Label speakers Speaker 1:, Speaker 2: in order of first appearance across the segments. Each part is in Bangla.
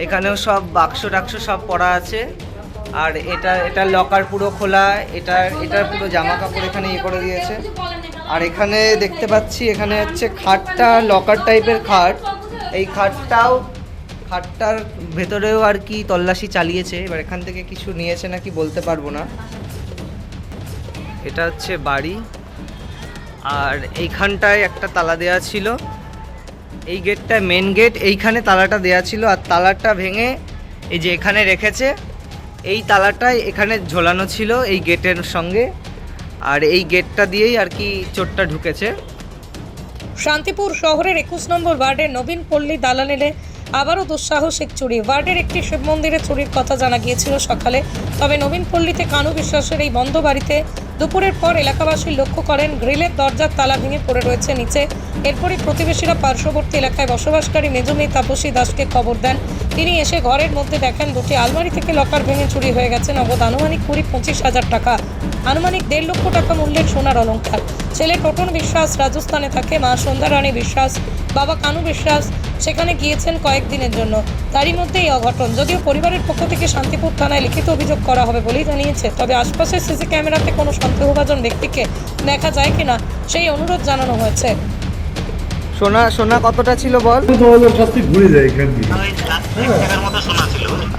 Speaker 1: এখানেও সব বাক্স টাক্স সব পড়া আছে। আর এটা লকার পুরো খোলা, এটার পুরো জামা কাপড় এখানে ইয়ে করে দিয়েছে। আর এখানে দেখতে পাচ্ছি এখানে হচ্ছে খাটটা লকার টাইপের খাট। এই খাটটার ভেতরেও আর কি তল্লাশি চালিয়েছে, এবার এখান থেকে কিছু নিয়েছে নাকি বলতে পারবো না। এটা হচ্ছে বাড়ি। আর এইখানটায় একটা তালা দেওয়া ছিল, এই গেটটা মেন গেট, এইখানে তালাটা দেওয়া ছিল। আর তালাটা ভেঙে এই যে এখানে রেখেছে, এই তালাটাই এখানে ঝোলানো ছিল এই গেটের সঙ্গে। আর এই গেটটা দিয়েই আর কি চোরটা ঢুকেছে।
Speaker 2: শান্তিপুর শহরের 21 নম্বর ওয়ার্ডের নবীন পল্লী দালানেলে আবারও দুঃসাহসিক চুরি। ওয়ার্ডের একটি শিব মন্দিরে চুরির কথা জানা গিয়েছিল সকালে। তবে নবীন পল্লীতে কানু বিশ্বাসের এই বন্ধ বাড়িতে দুপুরের পর এলাকাবাসী লক্ষ্য করেন গ্রিলের দরজার তালা ভেঙে পড়ে রয়েছে নিচে। এরপরই প্রতিবেশীরা পার্শ্ববর্তী এলাকায় বসবাসকারী মেজুমি তাপসী দাসকে খবর দেন। তিনি এসে ঘরের মধ্যে দেখেন দুটি আলমারি থেকে লকার ভেঙে চুরি হয়ে গেছে নগদ আনুমানিক 20-25 হাজার টাকা, আনুমানিক 1.5 লক্ষ টাকা মূল্যের সোনার অলংকার। ছেলে টোটন বিশ্বাস রাজস্থানে থাকে, মা সন্ধ্যা রানী বিশ্বাস, বাবা কানু বিশ্বাস সেখানে গিয়েছেন কয়েকদিনের জন্য। তারই মধ্যে এই অঘটন। যদিও পরিবারের পক্ষ থেকে শান্তিপুর থানায় লিখিত অভিযোগ করা হবে বলেই জানিয়েছে, তবে আশপাশের সিসি ক্যামেরাতে কোনো সন্দেহভাজন ব্যক্তিকে দেখা যায় কিনা সেই অনুরোধ জানানো হয়েছে।
Speaker 1: সোনা কতটা ছিল বল?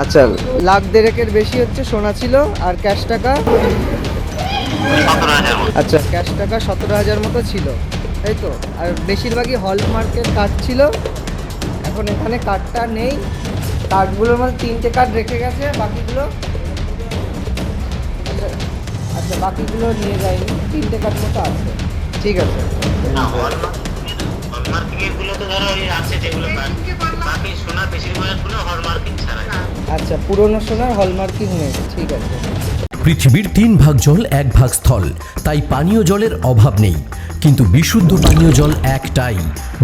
Speaker 1: আচ্ছা, 1,50,000 বেশি হচ্ছে সোনা ছিল। আর ক্যাশ টাকা? আচ্ছা, ক্যাশ টাকা 17,000 মতো ছিল, তাই তো? আর বেশিরভাগই হলমার্কের কার্ড ছিল। এখন এখানে কার্ডটা নেই, কার্ডগুলোর মধ্যে 3টে কার্ড রেখে গেছে, বাকিগুলো আচ্ছা বাকিগুলো নিয়ে যায়নি, 3টে কার্ড মতো আছে। ঠিক আছে, আচ্ছা পুরনো সোনার হলমার্কিং নেই, ঠিক আছে।
Speaker 3: পৃথিবীর 3 ভাগ জল 1 ভাগ স্থল, তাই পানীয় জলের অভাব নেই। কিন্তু বিশুদ্ধ পানীয় জল একটাই,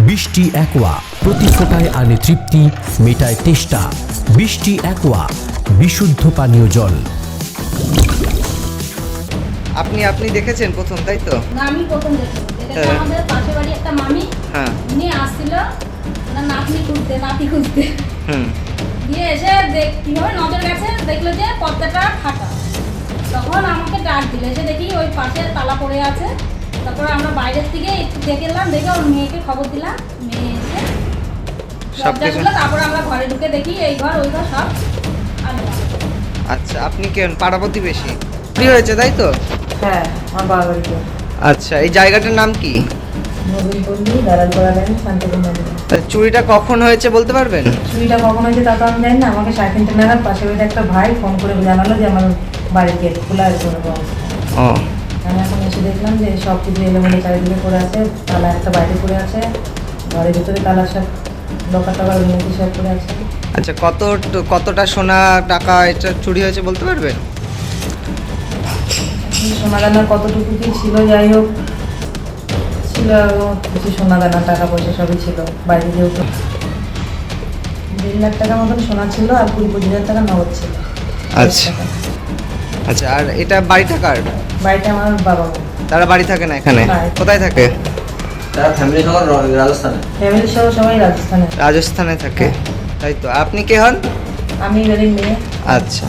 Speaker 3: বৃষ্টি অ্যাকোয়া। প্রতি ফোঁটায় আনে তৃপ্তি, মেটায় তেষ্টা। বৃষ্টি অ্যাকোয়া, বিশুদ্ধ পানীয় জল।
Speaker 1: আপনি দেখেছেন প্রথম, তাই তো?
Speaker 4: না, আমি প্রথম দেখি। এটা আমাদের পাশের বাড়ি একটা মামি, উনি আসছিল ওনার নাতি খুঁজতে। দিয়ে এসে কিভাবে নজর গেছে, দেখলো যে পর্দাটা ফাটা। তখন আমাকে ডাক দিলে, এসে দেখি ওই পাশে তালা পড়ে আছে। তারপরে আমরা বাইরের থেকে একটু দেখে এলাম, দেখে ওর মেয়েকে খবর দিলাম। মেয়ে এসে দরজাগুলো, তারপরে আমরা ঘরে ঢুকে দেখি এই ঘর ওই ঘর সব আলাদা।
Speaker 1: আচ্ছা, আপনি কেমন পাড়া প্রতিবেশী? কি হয়েছে, তাই তো?
Speaker 5: হ্যাঁ, আমার বাবার বাড়িতে।
Speaker 1: আচ্ছা, এই জায়গাটার নাম কি?
Speaker 5: নবীন পল্লী দালানপাড়া লাইন, শান্তিপুর নবীন।
Speaker 1: চুরিটা কখন হয়েছে বলতে পারবেন?
Speaker 5: চুরিটা কখন হয়েছে তা তো আমি জানি না। আমাকে 3:30 নাগাদ পাশের বাড়িতে একটা ভাই ফোন করে জানালো যে আমার বাড়ির গেট খোলা আছে কোনো অবস্থা। আমি এখন এসে দেখলাম যে সব কিছু এলোমেলো চারিদিকে পড়ে আছে, তালা একটা বাইরে পড়ে আছে, ঘরের ভিতরে তালা সব লকার টাকার উন্নতি সব পড়ে আছে।
Speaker 1: আচ্ছা, কতটা সোনা টাকা এটা চুরি হয়েছে বলতে পারবেন?
Speaker 5: সোনা দানা কতটুকু কি ছিল, যাই হোক ছিল কিছু সোনা দানা, টাকা পয়সা সবই ছিল। বাইরে যেহেতু 1.5 লাখ টাকার মতন সোনা ছিল, আর 20-25 হাজার টাকা নগদ ছিল।
Speaker 1: আচ্ছা আচ্ছা, আর এটা বাড়িটা কার?
Speaker 5: বাড়িটা আমার বাবা।
Speaker 1: তারা বাড়ি থাকে না এখানে? কোথায় থাকে
Speaker 6: তারা? ফ্যামিলি সহ রাজস্থানে।
Speaker 5: ফ্যামিলি সহ সবাই রাজস্থানে।
Speaker 1: রাজস্থানে থাকে, তাই তো? আপনি কে হন?
Speaker 5: আমি এবারে মেয়ে।
Speaker 1: আচ্ছা।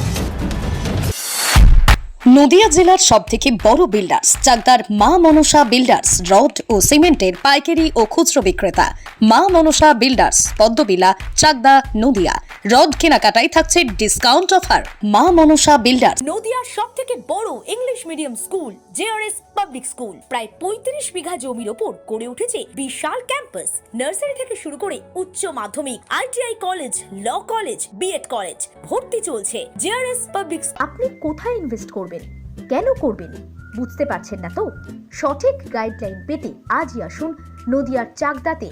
Speaker 2: নদিয়া জেলার সবথেকে বড় বিল্ডার্স চাকদার মা মনসা বিল্ডার্স, রড ও সিমেন্টের পাইকারি ও খুচরো বিক্রেতা। মা মনসা বিল্ডার্স, পদ্মবিলা, চাকদা, নদিয়া। রড কেনাকাটায় থাকছে ডিসকাউন্ট অফার। মা মনসা বিল্ডার্স।
Speaker 7: নদিয়ার সবথেকে বড় English medium school JRS public school, প্রায় 35 বিঘা জমির ওপর গড়ে উঠেছে বিশাল ক্যাম্পাস। নার্সারি থেকে শুরু করে উচ্চ মাধ্যমিক, ITI college, law college, BEd college, ভর্তি চলছে। JRS public.
Speaker 8: আপনি কোথায় ইনভেস্ট করবেন, কেন করবেন, বুঝতে পারছেন না তো? সঠিক গাইডলাইন পেতে আজই আসুন নদিয়ার চাকদাতে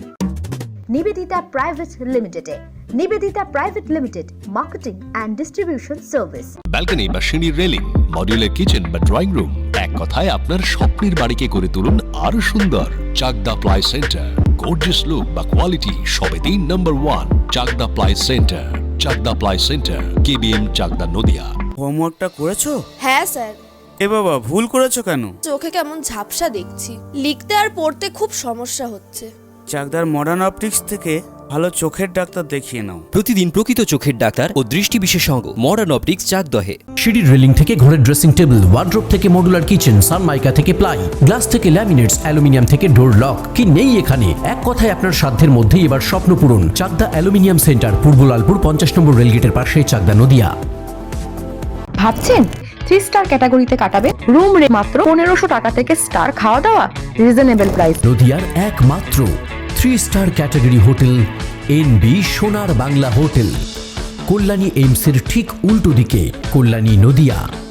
Speaker 8: নিবেদিতা প্রাইভেট লিমিটেডে। Nivedita private limited, marketing and distribution service.
Speaker 9: Balcony বা সিঁড়ির রেলিং, মডিউলার কিচেন বা ড্রয়িং রুম, এক কথায় আপনার স্বপ্নের বাড়িকে করে তুলুন আরো সুন্দর। Chakdah ply centre, gorgeous look বা কোয়ালিটি সবে 3 number 1 Chakdah ply centre. Chakdah ply centre, KBM, Chakdah, Nadia.
Speaker 10: হোমওয়ার্কটা করেছো?
Speaker 11: হ্যাঁ স্যার।
Speaker 10: এ বাবা, ভুল করেছো কেন?
Speaker 11: চোখে কেমন ঝাপসা দেখছি, লিখতে আর পড়তে খুব সমস্যা হচ্ছে।
Speaker 10: চাকদার মডার্ন অপটিক্স থেকে ভালো চোখের ডাক্তার দেখিয়ে নাও।
Speaker 11: প্রতিদিন প্রকৃত চোখের ডাক্তার ও দৃষ্টি বিশেষজ্ঞ মডার্ন অপটিক্স চাকদহে।
Speaker 3: সিঁড়ির রেলিং থেকে ঘরের ড্রেসিং টেবিল, ওয়ার্ড্রোব থেকে মডুলার কিচেন, সানমাইকা থেকে প্লাই, গ্লাস থেকে ল্যামিনেটস, অ্যালুমিনিয়াম থেকে ডোর লক, কি নেই এখানে? এক কথায় আপনার সাধ্যের মধ্যেই এবার স্বপ্ন পূরণ। চাকদা অ্যালুমিনিয়াম সেন্টার, পূর্ব লালপুর 50 নম্বর রেলগেটের পাশে, চাকদা, নদিয়া।
Speaker 12: ভাবছেন 3 স্টার ক্যাটাগরিতে কাটাবেন? রুম রে মাত্র 1500 টাকা থেকে স্টার, খাওয়া দাওয়া রিজনেবল প্রাইস।
Speaker 3: নদিয়ার একমাত্র 3 স্টার ক্যাটাগরি হোটেল এনবি সোনার বাংলা হোটেল, কল্যাণী এইমসের ঠিক উল্টো দিকে, কল্যাণী, নদিয়া।